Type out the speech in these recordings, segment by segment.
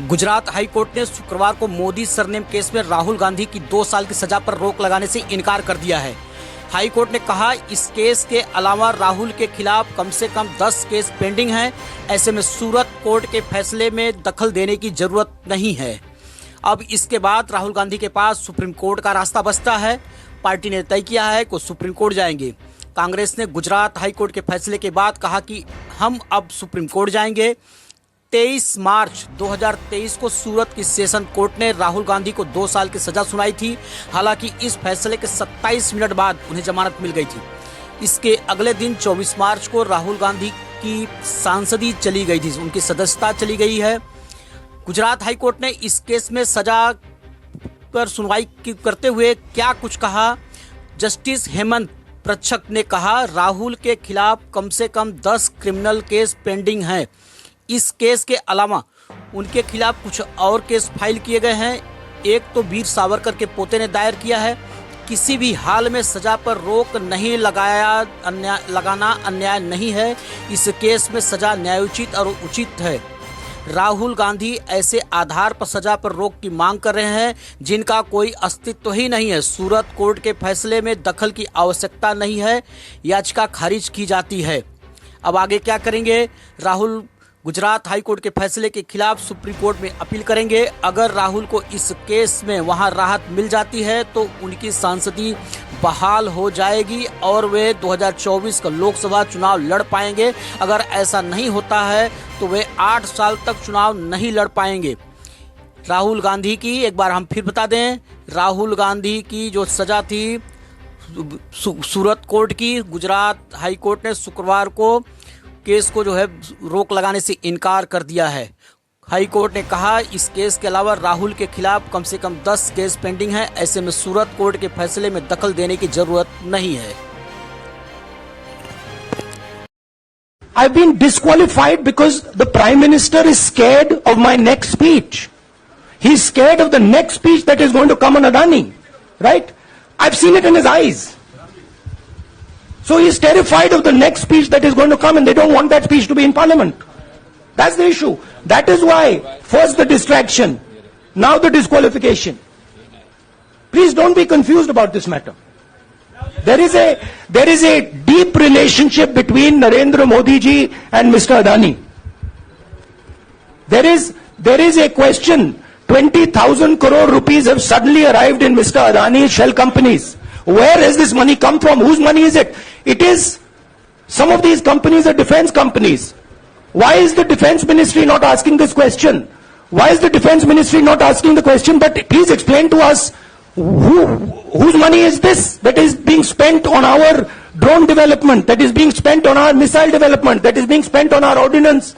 Gujarat high court ने शुक्रवार को मोदी सरनेम केस में राहुल गांधी की 2 साल की सजा पर रोक लगाने से इनकार कर दिया है। हाई कोर्ट ने कहा, इस केस के अलावा राहुल के खिलाफ कम से कम 10 केस पेंडिंग हैं। ऐसे में सूरत कोर्ट के फैसले में दखल देने की जरूरत नहीं है। अब इसके बाद राहुल गांधी के पास सुप्रीम कोर्ट का रास्ता बचता है। पार्टी ने तय किया है कि सुप्रीम कोर्ट जाएंगे। कांग्रेस ने गुजरात हाई कोर्ट के फैसले के बाद कहा कि हम अब सुप्रीम कोर्ट जाएंगे। 23 मार्च 2023 को सूरत की सेशन कोर्ट ने राहुल गांधी को 2 साल की सजा सुनाई थी। हालांकि इस फैसले के 27 मिनट बाद उन्हें जमानत मिल गई थी। इसके अगले दिन 24 मार्च को राहुल गांधी की सांसदी चली गई थी, उनकी सदस्यता चली गई है। गुजरात हाई कोर्ट ने इस केस में सजा पर सुनवाई करते हुए क्या कुछ कहा। जस्टिस हेमंत प्रच्छक ने कहा, राहुल के खिलाफ कम से कम 10 क्रिमिनल केस पेंडिंग हैं। इस केस के अलावा उनके खिलाफ कुछ और केस फाइल किए गए हैं। एक तो वीर सावरकर के पोते ने दायर किया है। किसी भी हाल में सजा पर रोक नहीं लगाना अन्याय नहीं है। इस केस में सजा न्यायोचित और उचित है। राहुल गांधी ऐसे आधार पर सजा पर रोक की मांग कर रहे हैं जिनका कोई अस्तित्व ही नहीं है। सूरत कोर्ट के फैसले में दखल की आवश्यकता नहीं है। याचिका खारिज की जाती है। अब आगे क्या करेंगे? राहुल गुजरात हाई कोर्ट के फैसले के खिलाफ सुप्रीम कोर्ट में अपील करेंगे। अगर राहुल को इस केस में वहां राहत मिल जाती है तो उनकी सांसदी बहाल हो जाएगी और वे 2024 का लोकसभा चुनाव लड़ पाएंगे। अगर ऐसा नहीं होता है तो वे 8 साल तक चुनाव नहीं लड़ पाएंगे। राहुल गांधी की एक बार हम फिर बता दें, राहुल गांधी की जो सजा थी सूरत कोर्ट की, गुजरात हाई कोर्ट ने शुक्रवार को केस को जो है रोक लगाने से इनकार कर दिया है। हाई कोर्ट ने कहा, इस केस के अलावा राहुल के खिलाफ कम से कम 10 केस पेंडिंग है। ऐसे में सूरत कोर्ट के फैसले में दखल देने की जरूरत नहीं है। I've been disqualified because the Prime Minister is scared of my next speech. He's scared of the next speech that is going to come on Adani, right? I've seen it in his eyes. So he's terrified of the next speech that is going to come, and they don't want that speech to be in Parliament. That's the issue. That is why first the distraction, now the disqualification. Please don't be confused about this matter. There is a deep relationship between Narendra Modi ji and Mr. Adani. There is a question. 20,000 crore rupees have suddenly arrived in Mr. Adani's shell companies. Where has this money come from? Whose money is it? It is, some of these companies are defense companies. Why is the defense ministry not asking this question? Why is the defense ministry not asking the question, but please explain to us whose money is this that is being spent on our drone development, that is being spent on our missile development, that is being spent on our ordnance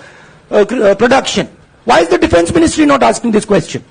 production? Why is the defense ministry not asking this question?